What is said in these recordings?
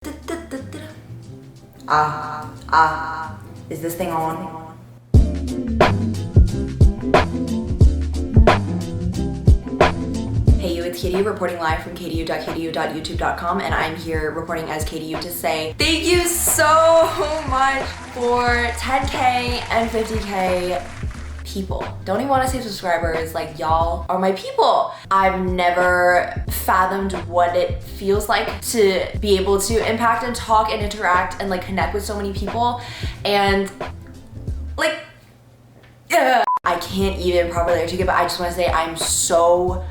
Is this thing on? Hey you, it's Kaiti reporting live from ktu.youtube.com, and I'm here reporting as KTU to say thank you so much for 10K and 50K people. Don't even want to say subscribers, like y'all are my people. I've never fathomed what it feels like to be able to impact and talk and interact and like connect with so many people, and like I can't even properly articulate, but I just want to say I'm so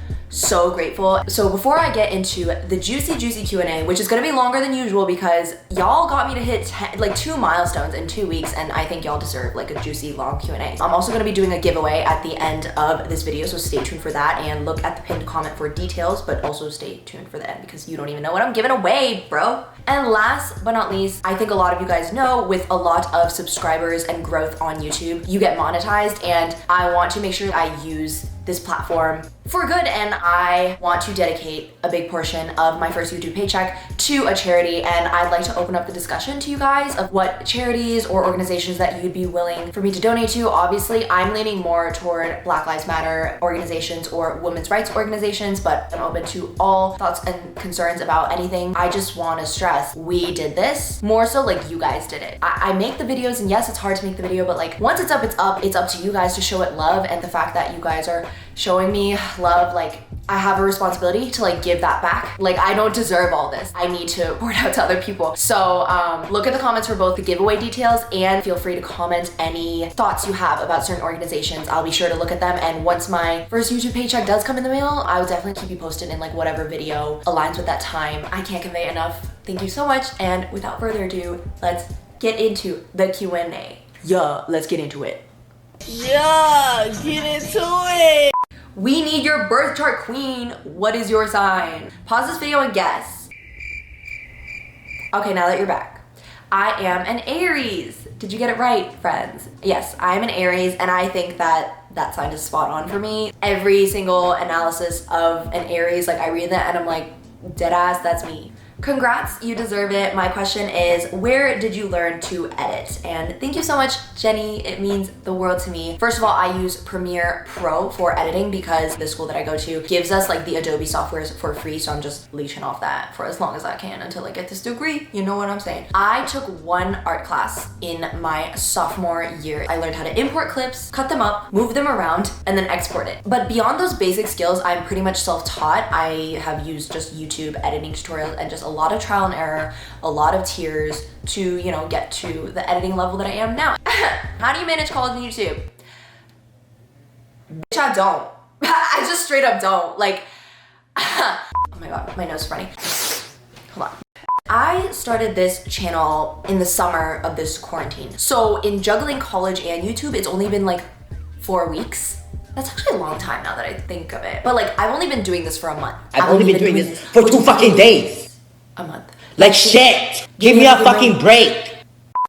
grateful. So before I get into the juicy Q&A, which is gonna be longer than usual because y'all got me to hit 2 milestones in 2 weeks, and I think y'all deserve like a juicy long Q&A. I'm also gonna be doing a giveaway at the end of this video, so stay tuned for that and look at the pinned comment for details, but also stay tuned for the end because you don't even know what I'm giving away, bro. And last but not least, I think a lot of you guys know, with a lot of subscribers and growth on YouTube, you get monetized, and I want to make sure I use this platform for good, and I want to dedicate a big portion of my first YouTube paycheck to a charity, and I'd like to open up the discussion to you guys of what charities or organizations that you'd be willing for me to donate to. Obviously, I'm leaning more toward Black Lives Matter organizations or women's rights organizations, but I'm open to all thoughts and concerns about anything. I just want to stress, we did this more so like you guys did it. I make the videos, and yes, it's hard to make the video, but like once it's up, it's up. It's up to you guys to show it love, and the fact that you guys are showing me love, like I have a responsibility to like give that back. Like I don't deserve all this. I need to pour it out to other people. So look at the comments for both the giveaway details, and feel free to comment any thoughts you have about certain organizations. I'll be sure to look at them, and once my first YouTube paycheck does come in the mail, I will definitely keep you posted in like whatever video aligns with that time. I can't convey enough. Thank you so much, and without further ado, let's get into the Q&A. Yeah, let's get into it. Yeah, get into it. We need your birth chart, queen. What is your sign? Pause this video and guess. Okay, now that you're back. I am an Aries. Did you get it right, friends? Yes, I am an Aries, and I think that that sign is spot on for me. Every single analysis of an Aries, like I read that and I'm like, dead ass, that's me. Congrats, you deserve it. My question is, where did you learn to edit? And thank you so much, Jenny. It means the world to me. First of all, I use Premiere Pro for editing because the school that I go to gives us like the Adobe softwares for free, so I'm just leeching off that for as long as I can until I get this degree. You know what I'm saying? I took one art class in my sophomore year. I learned how to import clips, cut them up, move them around, and then export it. But beyond those basic skills, I'm pretty much self-taught. I have used just YouTube editing tutorials and just a lot of trial and error, a lot of tears to, you know, get to the editing level that I am now. How do you manage college and YouTube? Bitch, I don't. I just straight up don't. Like, oh my god, my nose is running. Hold on. I started this channel in the summer of this quarantine. So in juggling college and YouTube, it's only been like 4 weeks. That's actually a long time now that I think of it. But like, I've only been doing this for a month. I've only been doing this for 2 fucking days. A month. Like shit. Give me a fucking break.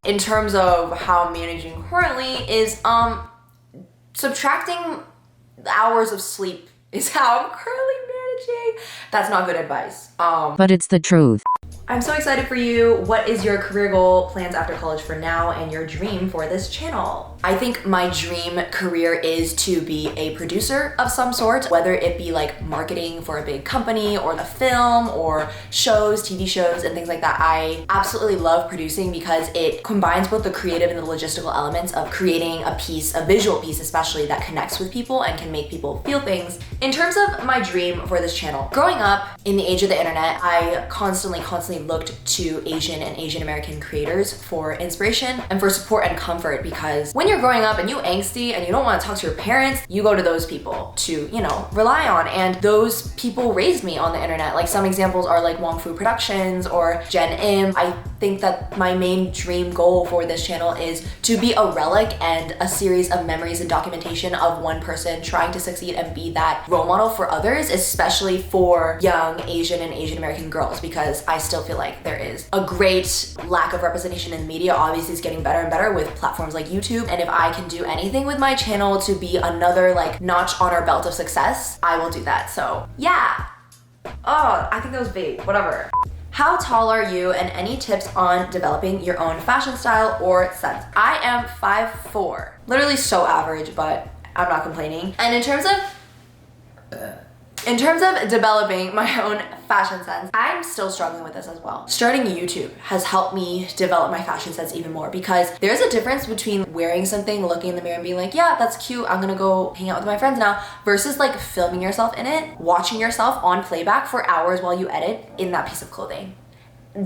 In terms of how I'm managing currently is subtracting the hours of sleep is how I'm currently managing. That's not good advice. But it's the truth. I'm so excited for you. What is your career goal, plans after college for now, and your dream for this channel? I think my dream career is to be a producer of some sort, whether it be like marketing for a big company or the film or shows, TV shows, and things like that. I absolutely love producing because it combines both the creative and the logistical elements of creating a piece, a visual piece especially, that connects with people and can make people feel things. In terms of my dream for this channel, growing up in the age of the internet, I constantly looked to Asian and Asian American creators for inspiration and for support and comfort, because when you're growing up and you angsty and you don't want to talk to your parents, you go to those people to, you know, rely on, and those people raised me on the internet. Like some examples are like Wong Fu Productions or Jen Im. I think that my main dream goal for this channel is to be a relic and a series of memories and documentation of one person trying to succeed and be that role model for others, especially for young Asian and Asian American girls, because I still feel like there is a great lack of representation in the media. Obviously it's getting better and better with platforms like YouTube, and if I can do anything with my channel to be another like notch on our belt of success, I will do that. So yeah. Oh, I think that was vague, whatever. How tall are you, and any tips on developing your own fashion style or sense? I am 5'4". Literally so average, but I'm not complaining. And in terms of developing my own fashion sense, I'm still struggling with this as well. Starting YouTube has helped me develop my fashion sense even more, because there's a difference between wearing something, looking in the mirror and being like, yeah, that's cute, I'm gonna go hang out with my friends now, versus like filming yourself in it, watching yourself on playback for hours while you edit in that piece of clothing.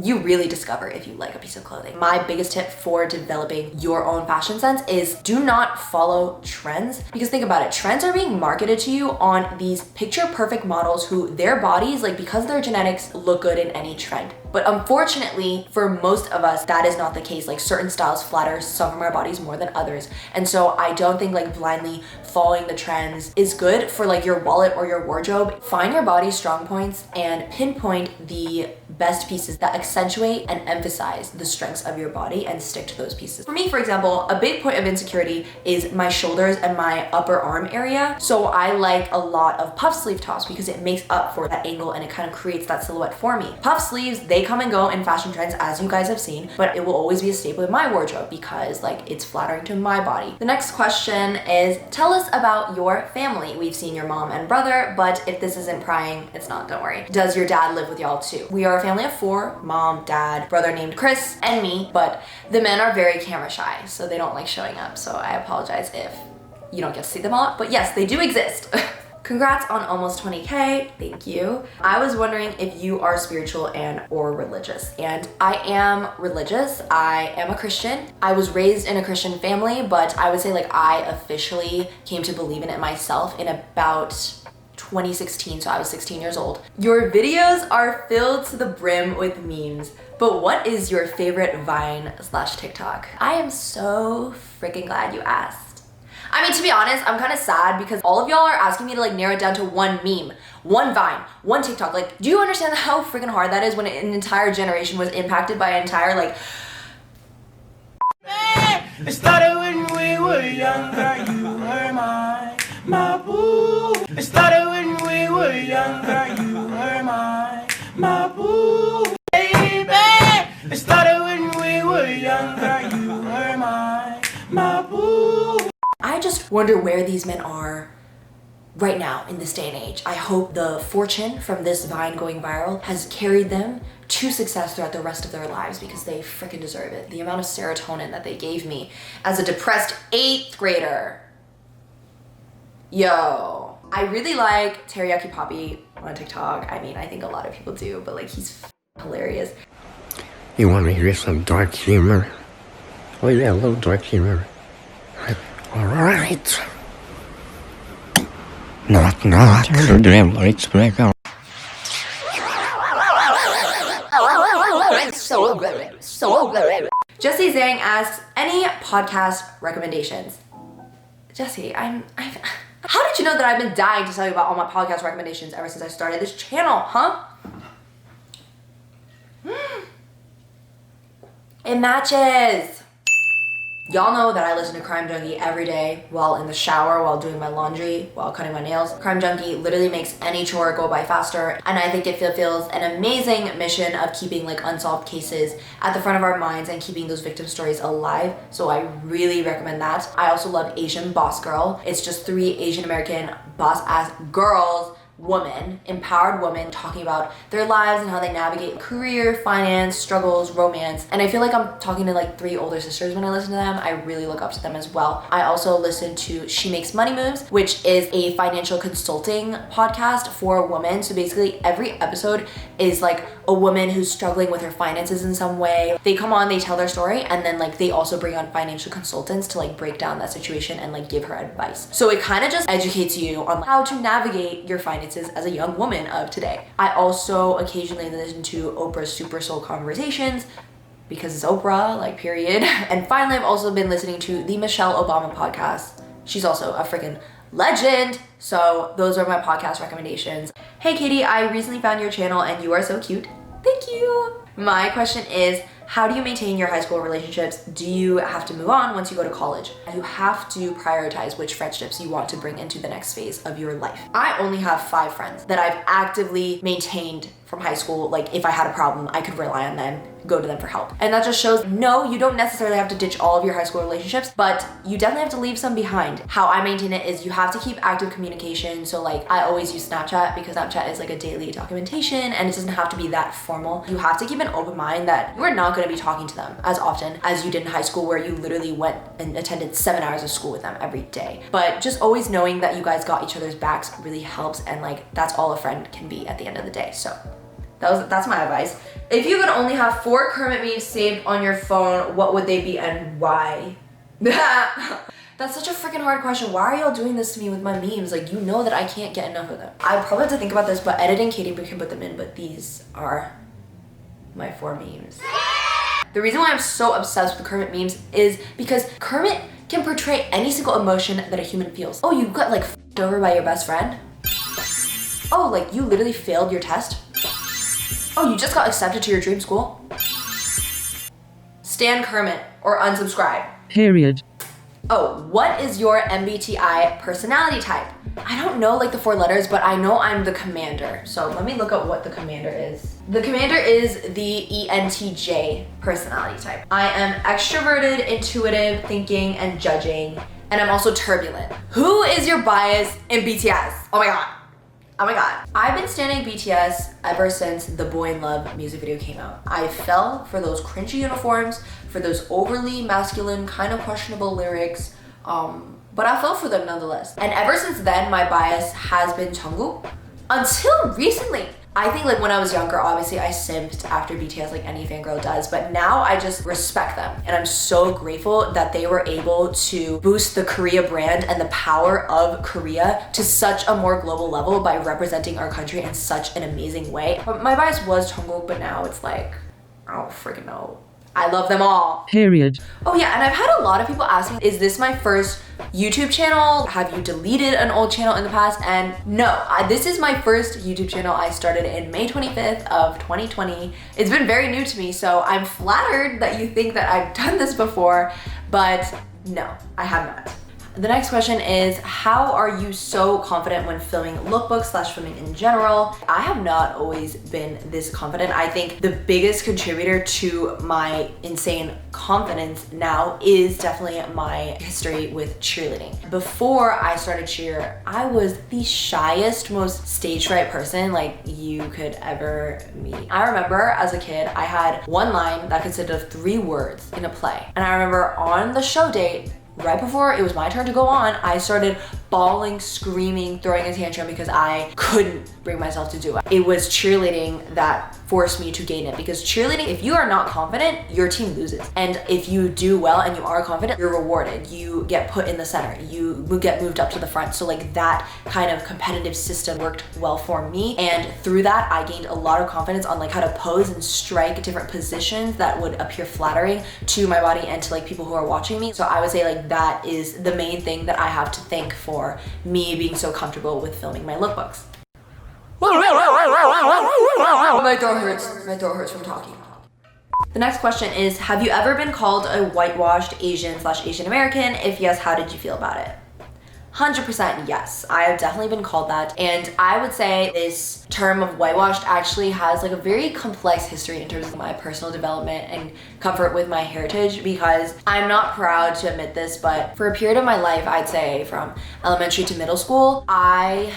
You really discover if you like a piece of clothing. My biggest tip for developing your own fashion sense is do not follow trends, because think about it, trends are being marketed to you on these picture perfect models who their bodies, like because of their genetics, look good in any trend. But unfortunately, for most of us, that is not the case. Like certain styles flatter some of our bodies more than others. And so I don't think like blindly following the trends is good for like your wallet or your wardrobe. Find your body's strong points and pinpoint the best pieces that accentuate and emphasize the strengths of your body and stick to those pieces. For me, for example, a big point of insecurity is my shoulders and my upper arm area. So I like a lot of puff sleeve tops because it makes up for that angle and it kind of creates that silhouette for me. Puff sleeves, they come and go in fashion trends, as you guys have seen, but it will always be a staple in my wardrobe because like it's flattering to my body. The next question is, tell us about your family. We've seen your mom and brother, but if this isn't prying, it's not, don't worry. Does your dad live with y'all too? We are a family of 4, mom, dad, brother named Chris, and me, but the men are very camera shy, so they don't like showing up. So I apologize if you don't get to see them a lot, but yes, they do exist. Congrats on almost 20K, thank you. I was wondering if you are spiritual and or religious, and I am religious. I am a Christian. I was raised in a Christian family, but I would say like I officially came to believe in it myself in about 2016, so I was 16 years old. Your videos are filled to the brim with memes, but what is your favorite Vine/TikTok? I am so freaking glad you asked. I mean, to be honest, I'm kind of sad because all of y'all are asking me to like narrow it down to one meme, one Vine, one TikTok. Like, do you understand how freaking hard that is when an entire generation was impacted by an entire like... It started when we were younger, you were my boo. It started when we were younger, you were my boo. Baby, it started when we were younger, you were my boo. I just wonder where these men are right now in this day and age. I hope the fortune from this Vine going viral has carried them to success throughout the rest of their lives, because they freaking deserve it. The amount of serotonin that they gave me as a depressed 8th grader. Yo, I really like Teriyaki Poppy on TikTok. I mean, I think a lot of people do, but like he's hilarious. You want to hear some dark humor? Oh yeah, a little dark humor. All right. Knock, knock. Turn the damn lights back on. Jesse Zhang asks, any podcast recommendations? Jesse, how did you know that I've been dying to tell you about all my podcast recommendations ever since I started this channel, huh? It matches. Y'all know that I listen to Crime Junkie every day while in the shower, while doing my laundry, while cutting my nails. Crime Junkie literally makes any chore go by faster, and I think it fulfills an amazing mission of keeping like unsolved cases at the front of our minds and keeping those victim stories alive. So I really recommend that. I also love Asian Boss Girl. It's just 3 Asian American boss ass girls, empowered women talking about their lives and how they navigate career, finance, struggles, romance. And I feel like I'm talking to like 3 older sisters when I listen to them. I really look up to them as well. I also listen to She Makes Money Moves, which is a financial consulting podcast for women. So basically every episode is like a woman who's struggling with her finances in some way. They come on, they tell their story, and then like they also bring on financial consultants to like break down that situation and like give her advice. So it kind of just educates you on how to navigate your finances as a young woman of today. I also occasionally listen to Oprah's Super Soul Conversations because it's Oprah, like period. And finally, I've also been listening to the Michelle Obama podcast. She's also a freaking legend. So those are my podcast recommendations. Hey Katie, I recently found your channel and you are so cute. Thank you. My question is, How do you maintain your high school relationships? Do you have to move on once you go to college? You have to prioritize which friendships you want to bring into the next phase of your life. I only have 5 friends that I've actively maintained from high school. Like if I had a problem, I could rely on them, go to them for help. And that just shows, no, you don't necessarily have to ditch all of your high school relationships, but you definitely have to leave some behind. How I maintain it is you have to keep active communication. So like I always use Snapchat because Snapchat is like a daily documentation and it doesn't have to be that formal. You have to keep an open mind that you are not going to be talking to them as often as you did in high school, where you literally went and attended 7 hours of school with them every day. But just always knowing that you guys got each other's backs really helps, and like that's all a friend can be at the end of the day. So that's my advice. If you could only have 4 Kermit memes saved on your phone, what would they be and why? That's such a freaking hard question. Why are y'all doing this to me with my memes? Like, you know that I can't get enough of them. I probably have to think about this, but editing Katie can put them in, but these are my 4 memes. The reason why I'm so obsessed with Kermit memes is because Kermit can portray any single emotion that a human feels. Oh, you got like f***ed over by your best friend? Oh, like you literally failed your test? Oh, you just got accepted to your dream school? Stan Kermit or unsubscribe. Period. Oh, what is your MBTI personality type? I don't know like the 4 letters, but I know I'm the commander. So let me look up what the commander is. The commander is the ENTJ personality type. I am extroverted, intuitive, thinking, and judging. And I'm also turbulent. Who is your bias in BTS? Oh my God. Oh my God. I've been standing BTS ever since the Boy in Love music video came out. I fell for those cringy uniforms, for those overly masculine, kind of questionable lyrics, but I fell for them nonetheless. And ever since then, my bias has been Jungkook until recently. I think like when I was younger, obviously I simped after BTS like any fangirl does, but now I just respect them. And I'm so grateful that they were able to boost the Korea brand and the power of Korea to such a more global level by representing our country in such an amazing way. But my bias was Jungkook, but now it's like, I don't freaking know. I love them all. Period. Oh yeah, and I've had a lot of people asking, is this my first YouTube channel? Have you deleted an old channel in the past? And no, this is my first YouTube channel. I started in May 25th of 2020. It's been very new to me, so I'm flattered that you think that I've done this before, but no, I have not. The next question is, how are you so confident when filming lookbooks / filming in general? I have not always been this confident. I think the biggest contributor to my insane confidence now is definitely my history with cheerleading. Before I started cheer, I was the shyest, most stage fright person like you could ever meet. I remember as a kid, I had one line that consisted of 3 words in a play. And I remember on the show date, right before it was my turn to go on, I started bawling, screaming, throwing a tantrum because I couldn't bring myself to do it. It was cheerleading that forced me to gain it, because cheerleading, if you are not confident, your team loses. And if you do well and you are confident, you're rewarded. You get put in the center. You get moved up to the front. So like that kind of competitive system worked well for me. And through that, I gained a lot of confidence on like how to pose and strike different positions that would appear flattering to my body and to like people who are watching me. So I would say like that is the main thing that I have to thank for me being so comfortable with filming my lookbooks. My throat hurts. My throat hurts from talking. The next question is, have you ever been called a whitewashed Asian / Asian American? If yes, how did you feel about it? 100% yes. I have definitely been called that. And I would say this term of whitewashed actually has like a very complex history in terms of my personal development and comfort with my heritage, because I'm not proud to admit this, but for a period of my life, I'd say from elementary to middle school, I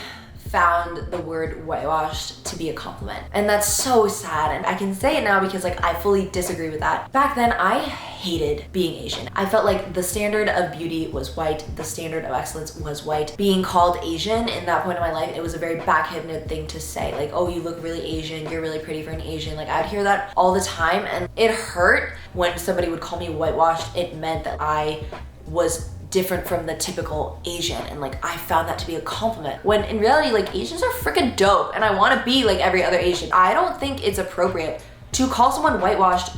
found the word whitewashed to be a compliment. And that's so sad. And I can say it now because like I fully disagree with that. Back then, I hated being Asian. I felt like the standard of beauty was white, the standard of excellence was white. Being called Asian in that point in my life, it was a very backhanded thing to say, like, oh, you look really Asian, you're really pretty for an Asian. Like I'd hear that all the time, and it hurt when somebody would call me whitewashed. It meant that I was different from the typical Asian, and like I found that to be a compliment, when in reality like Asians are freaking dope and I want to be like every other Asian. I don't think it's appropriate to call someone whitewashed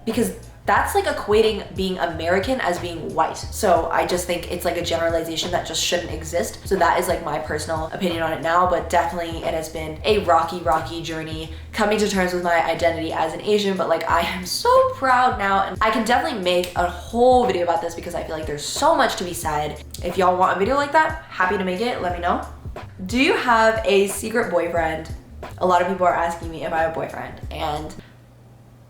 because that's like equating being American as being white. So I just think it's like a generalization that just shouldn't exist. So that is like my personal opinion on it now, but definitely it has been a rocky journey coming to terms with my identity as an Asian, but like I am so proud now, and I can definitely make a whole video about this because I feel like there's so much to be said. If y'all want a video like that, happy to make it, let me know. Do you have a secret boyfriend? A lot of people are asking me if I have a boyfriend, and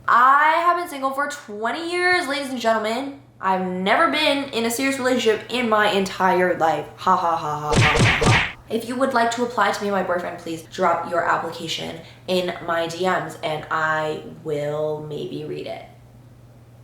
I have been single for 20 years, ladies and gentlemen. I've never been in a serious relationship in my entire life. Ha ha ha ha ha ha. If you would like to apply to be my boyfriend, please drop your application in my DMs and I will maybe read it.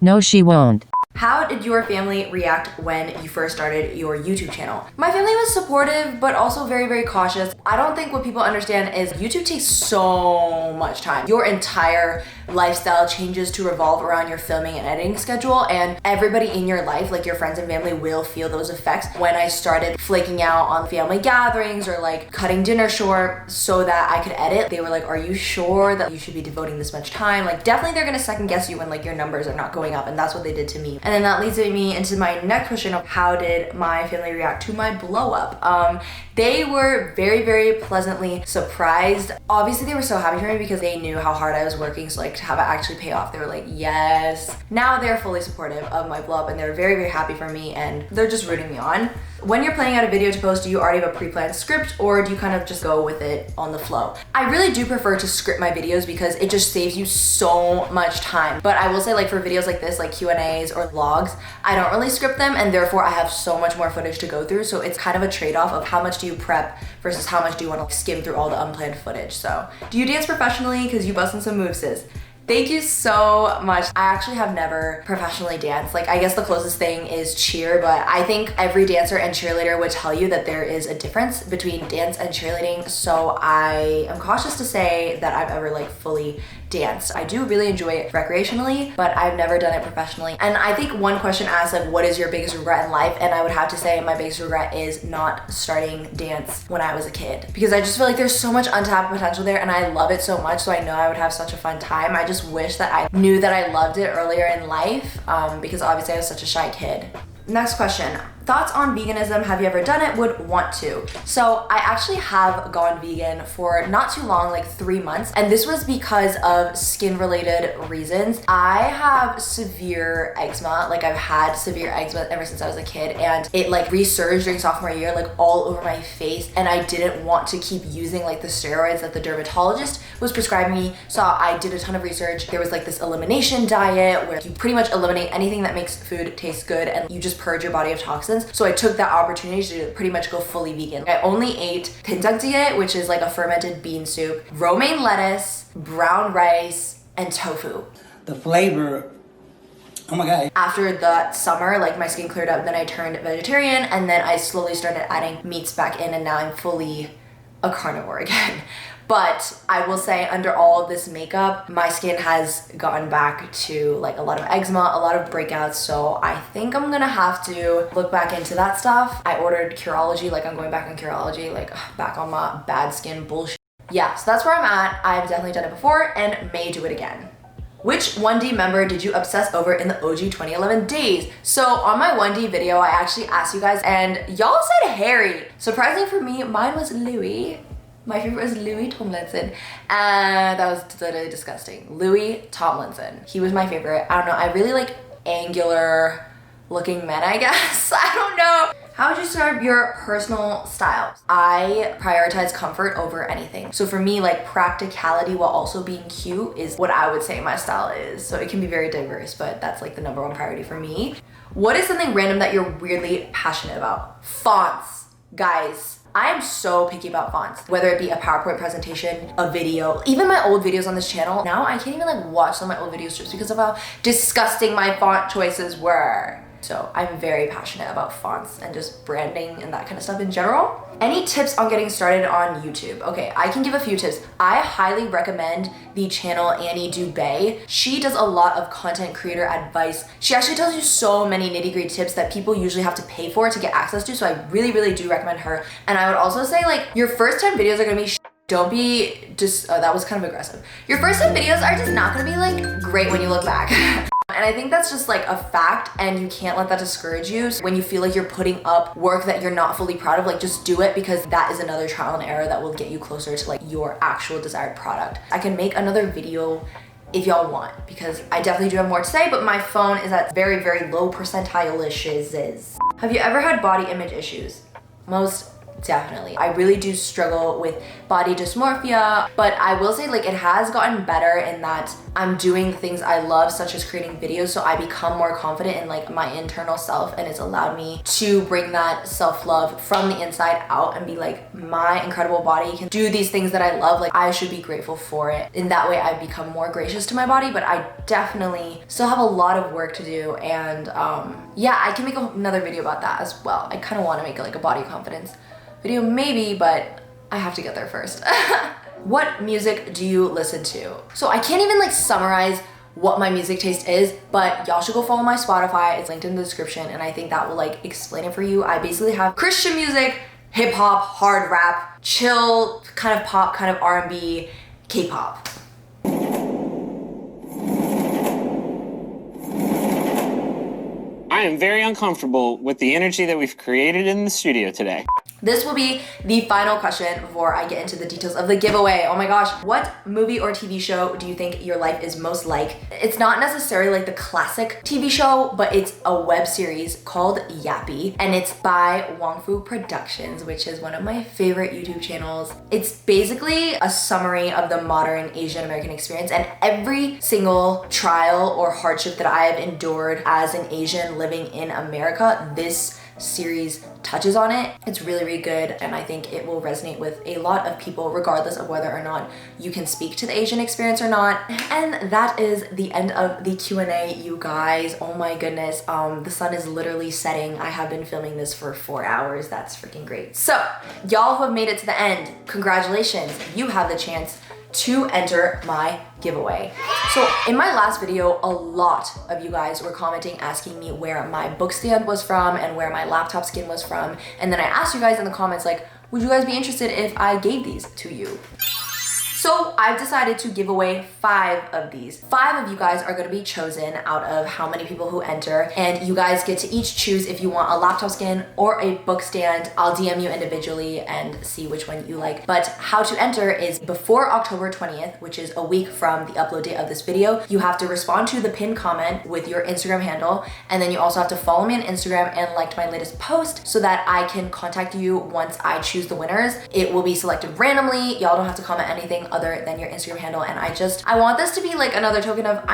No, she won't. How did your family react when you first started your YouTube channel? My family was supportive, but also very cautious. I don't think what people understand is YouTube takes so much time. Your entire lifestyle changes to revolve around your filming and editing schedule, and everybody in your life, like your friends and family, will feel those effects. When I started flaking out on family gatherings or like cutting dinner short so that I could edit, they were like, are you sure that you should be devoting this much time? Like definitely they're gonna second guess you when like your numbers are not going up, and that's what they did to me. And then that leads me into my next question of how did my family react to my blow up? They were very pleasantly surprised. Obviously they were so happy for me because they knew how hard I was working, so like to have it actually pay off, they were like, yes. Now they're fully supportive of my blow up and they're very happy for me, and they're just rooting me on. When you're planning out a video to post, do you already have a pre-planned script or do you kind of just go with it on the flow? I really do prefer to script my videos because it just saves you so much time. But I will say, like for videos like this, like Q&As or vlogs, I don't really script them, and therefore I have so much more footage to go through. So it's kind of a trade-off of how much do you prep versus how much do you want to skim through all the unplanned footage. So do you dance professionally? Because you busting some moves, sis. Thank you so much. I actually have never professionally danced. Like I guess the closest thing is cheer, but I think every dancer and cheerleader would tell you that there is a difference between dance and cheerleading. So I am cautious to say that I've ever like fully danced. I do really enjoy it recreationally, but I've never done it professionally. And I think one question asked like, what is your biggest regret in life? And I would have to say my biggest regret is not starting dance when I was a kid, because I just feel like there's so much untapped potential there and I love it so much. So I know I would have such a fun time. I just wish that I knew that I loved it earlier in life, because obviously I was such a shy kid. Next question. Thoughts on veganism? Have you ever done it? Would want to. So I actually have gone vegan for not too long, like 3 months. And this was because of skin related reasons. I have severe eczema. Like I've had severe eczema ever since I was a kid, and it like resurged during sophomore year, like all over my face. And I didn't want to keep using like the steroids that the dermatologist was prescribing me. So I did a ton of research. There was like this elimination diet where you pretty much eliminate anything that makes food taste good and you just purge your body of toxins. So I took that opportunity to pretty much go fully vegan. I only ate Mbti, which is like a fermented bean soup, romaine lettuce, brown rice, and tofu. The flavor, oh my God. After that summer, like my skin cleared up, then I turned vegetarian, and then I slowly started adding meats back in, and now I'm fully a carnivore again. But I will say under all of this makeup, my skin has gotten back to like a lot of eczema, a lot of breakouts. So I think I'm gonna have to look back into that stuff. I ordered Curology, like I'm going back on Curology, like back on my bad skin bullshit. Yeah, so that's where I'm at. I've definitely done it before and may do it again. Which 1D member did you obsess over in the OG 2011 days? So on my 1D video, I actually asked you guys and y'all said Harry. Surprisingly for me, mine was Louis. My favorite was Louis Tomlinson, and that was totally disgusting. Louis Tomlinson, he was my favorite. I don't know, I really like angular looking men, I guess. I don't know. How would you describe your personal style? I prioritize comfort over anything. So for me, like practicality while also being cute is what I would say my style is. So it can be very diverse, but that's like the #1 priority for me. What is something random that you're weirdly passionate about? Fonts, guys. I am so picky about fonts, whether it be a PowerPoint presentation, a video, even my old videos on this channel. Now I can't even like watch some of my old videos just because of how disgusting my font choices were. So I'm very passionate about fonts and just branding and that kind of stuff in general. Any tips on getting started on YouTube? Okay, I can give a few tips. I highly recommend the channel Annie Dubay. She does a lot of content creator advice. She actually tells you so many nitty-gritty tips that people usually have to pay for to get access to, so I really do recommend her. And I would also say like your first 10 videos are gonna be don't be just, that was kind of aggressive. Your first 10 videos are just not gonna be like great when you look back. And I think that's just like a fact, and you can't let that discourage you. So when you feel like you're putting up work that you're not fully proud of, like just do it, because that is another trial and error that will get you closer to like your actual desired product. I can make another video if y'all want, because I definitely do have more to say, but my phone is at very, very low percentile-ishes. Have you ever had body image issues? Most definitely. I really do struggle with body dysmorphia, but I will say like it has gotten better in that I'm doing things I love, such as creating videos, so I become more confident in like my internal self, and it's allowed me to bring that self-love from the inside out and be like, my incredible body can do these things that I love, like I should be grateful for it. In that way I become more gracious to my body, but I definitely still have a lot of work to do, and yeah, I can make another video about that as well. I kind of want to make like a body confidence video maybe, but I have to get there first. What music do you listen to? So I can't even like summarize what my music taste is, but y'all should go follow my Spotify. It's linked in the description, and I think that will like explain it for you. I basically have Christian music, hip hop, hard rap, chill, kind of pop, kind of R&B, K-pop. I am very uncomfortable with the energy that we've created in the studio today. This will be the final question before I get into the details of the giveaway. Oh my gosh, what movie or TV show do you think your life is most like? It's not necessarily like the classic TV show, but it's a web series called Yappy, and it's by Wong Fu Productions, which is one of my favorite YouTube channels. It's basically a summary of the modern Asian American experience, and every single trial or hardship that I have endured as an Asian living in America, this series touches on it. It's really, really good, and I think it will resonate with a lot of people regardless of whether or not you can speak to the Asian experience or not. And that is the end of the Q&A, you guys. Oh my goodness, the sun is literally setting. I have been filming this for 4 hours. That's freaking great. So y'all who have made it to the end, congratulations. You have the chance to enter my giveaway. So in my last video, a lot of you guys were commenting asking me where my book stand was from and where my laptop skin was from. And then I asked you guys in the comments, like, would you guys be interested if I gave these to you? So I've decided to give away 5 of these. 5 of you guys are gonna be chosen out of how many people who enter, and you guys get to each choose if you want a laptop skin or a book stand. I'll DM you individually and see which one you like. But how to enter is before October 20th, which is a week from the upload date of this video, you have to respond to the pinned comment with your Instagram handle, and then you also have to follow me on Instagram and like my latest post so that I can contact you once I choose the winners. It will be selected randomly. Y'all don't have to comment anything other than your Instagram handle, and I want this to be like another token of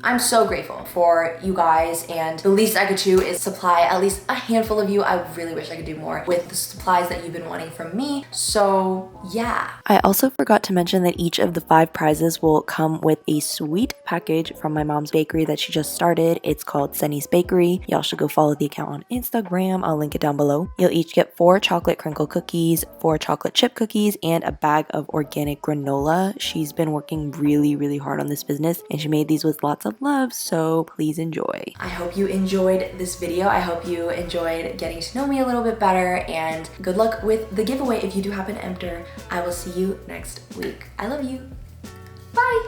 I'm so grateful for you guys, and the least I could do is supply at least a handful of you. I really wish I could do more with the supplies that you've been wanting from me. So yeah. I also forgot to mention that each of the 5 prizes will come with a sweet package from my mom's bakery that she just started. It's called Sunny's Bakery. Y'all should go follow the account on Instagram. I'll link it down below. You'll each get 4 chocolate crinkle cookies, 4 chocolate chip cookies, and a bag of organic granola. She's been working really, really hard on this business, and she made these with lots of love, so please enjoy. I hope you enjoyed this video. I hope you enjoyed getting to know me a little bit better, and good luck with the giveaway if you do happen to enter. I will see you next week. I love you. Bye.